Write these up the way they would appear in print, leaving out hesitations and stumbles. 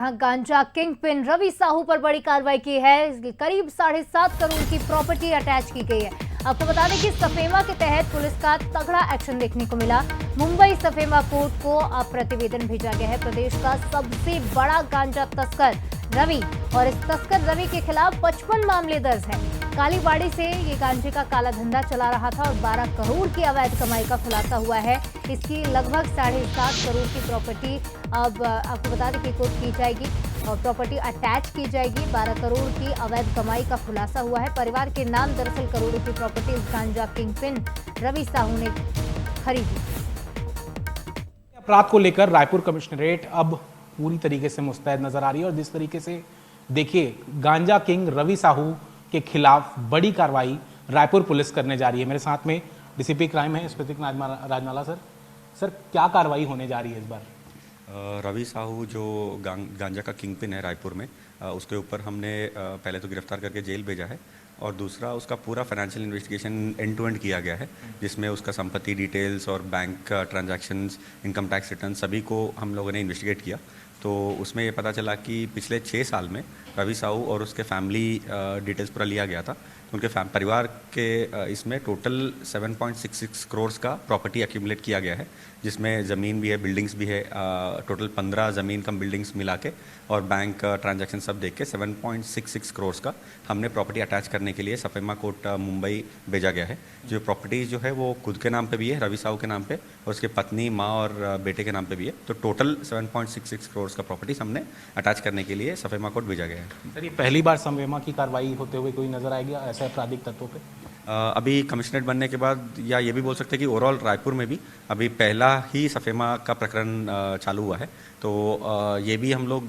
गांजा king pin Ravi Sahu पर बड़ी कार्रवाई की है। करीब 7.5 करोड़ की प्रॉपर्टी अटैच की गई है। आपको बता दें कि सफेमा के तहत पुलिस का तगड़ा एक्शन देखने को मिला। मुंबई सफेमा कोर्ट को अब प्रतिवेदन भेजा गया है। प्रदेश का सबसे बड़ा गांजा तस्कर रवि और इस तस्कर रवि के खिलाफ 55 मामले दर्ज हैं। कालीबाड़ी से ये गांजे का काला धंधा चला रहा था और 12 करोड़ की अवैध कमाई का खुलासा हुआ है। इसकी लगभग 7.5 करोड़ की प्रॉपर्टी अब आपको बता दें कि कोर्ट की जाएगी और प्रॉपर्टी अटैच की जाएगी। 12 करोड़ की अवैध कमाई का खुलासा हुआ है। परिवार के नाम दरअसल करोड़ों की प्रॉपर्टी इस गांजा किंग पिन रवि साहू ने खरीदी। अपराध को लेकर रायपुर कमिश्नरेट अब पूरी तरीके से मुस्तैद नजर आ रही है और जिस तरीके से देखिए गांजा किंग रवि साहू के खिलाफ बड़ी कार्रवाई रायपुर पुलिस करने जा रही है। मेरे साथ में डीसीपी क्राइम है स्मृतिक राजमाला सर क्या कार्रवाई होने जा रही है इस बार? रवि साहू जो गांजा का किंग पिन है रायपुर में, उसके ऊपर हमने पहले तो गिरफ्तार करके जेल भेजा है और दूसरा उसका पूरा financial investigation end to end किया गया है, जिसमें उसका संपत्ति डिटेल्स और bank transactions, income tax return सभी को हम लोगों ने इन्वेस्टिगेट किया। तो उसमें ये पता चला कि पिछले 6 साल में रवि साहू और उसके फैमिली डिटेल्स पूरा लिया गया था। उनके परिवार के इसमें टोटल 7.66 करोड़ का प्रॉपर्टी एक्यूमुलेट किया गया है, जिसमें ज़मीन भी है, बिल्डिंग्स भी है। टोटल 15 ज़मीन कम बिल्डिंग्स मिला के और बैंक ट्रांजैक्शन सब देख के 7.66 करोड़ का हमने प्रॉपर्टी अटैच करने के लिए सफेमा कोर्ट मुंबई भेजा गया है। जो प्रॉपर्टीज़ जो है वो खुद के नाम पे भी है, रवि साहू के नाम पे, और उसके पत्नी, माँ और बेटे के नाम पे भी है। तो टोटल 7.66 करोड़ का प्रॉपर्टीज हमने अटैच करने के लिए सफेमा कोर्ट भेजा गया है। सर ये पहली बार सफेमा की कार्रवाई होते हुए कोई नजर आएगी ऐसे आपराधिक तत्वों पे? अभी कमिश्नरेट बनने के बाद या ये भी बोल सकते हैं कि ओवरऑल रायपुर में भी अभी पहला ही सफेमा का प्रकरण चालू हुआ है। तो ये भी हम लोग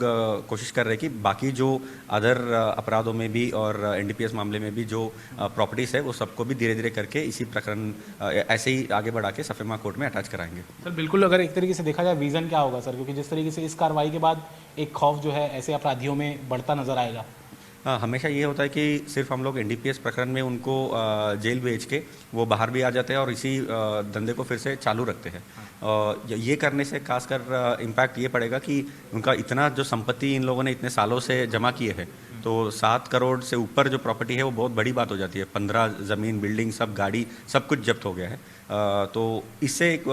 कोशिश कर रहे हैं कि बाकी जो अदर अपराधों में भी और एनडीपीएस मामले में भी जो प्रॉपर्टीज़ है वो सबको भी धीरे धीरे करके इसी प्रकरण ऐसे ही आगे बढ़ा के सफेमा कोर्ट में अटैच कराएंगे। सर बिल्कुल, अगर एक तरीके से देखा जाए रीज़न क्या होगा सर, क्योंकि जिस तरीके से इस कार्रवाई के बाद एक खौफ जो है ऐसे अपराधियों में बढ़ता नजर आएगा। हमेशा ये होता है कि सिर्फ हम लोग एनडीपीएस प्रकरण में उनको जेल भेज के वो बाहर भी आ जाते हैं और इसी धंधे को फिर से चालू रखते हैं। ये करने से खासकर इम्पैक्ट ये पड़ेगा कि उनका इतना जो संपत्ति इन लोगों ने इतने सालों से जमा किए हैं, तो 7 करोड़ से ऊपर जो प्रॉपर्टी है वो बहुत बड़ी बात हो जाती है। 15 ज़मीन, बिल्डिंग, सब गाड़ी, सब कुछ जब्त हो गया है। तो इससे एक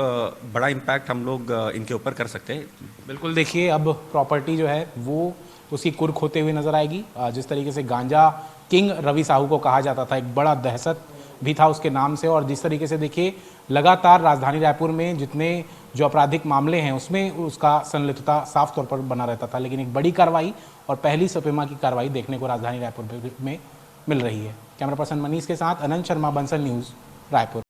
बड़ा इम्पैक्ट हम लोग इनके ऊपर कर सकते हैं। बिल्कुल, देखिए अब प्रॉपर्टी जो है वो उसकी कुर्क होते हुए नजर आएगी। जिस तरीके से गांजा किंग रवि साहू को कहा जाता था, एक बड़ा दहशत भी था उसके नाम से, और जिस तरीके से देखिए लगातार राजधानी रायपुर में जितने जो आपराधिक मामले हैं उसमें उसका संलिप्तता साफ तौर पर बना रहता था। लेकिन एक बड़ी कार्रवाई और पहली सफेमा की कार्रवाई देखने को राजधानी रायपुर में मिल रही है। कैमरा पर्सन मनीष के साथ अनंत शर्मा, बंसल न्यूज़, रायपुर।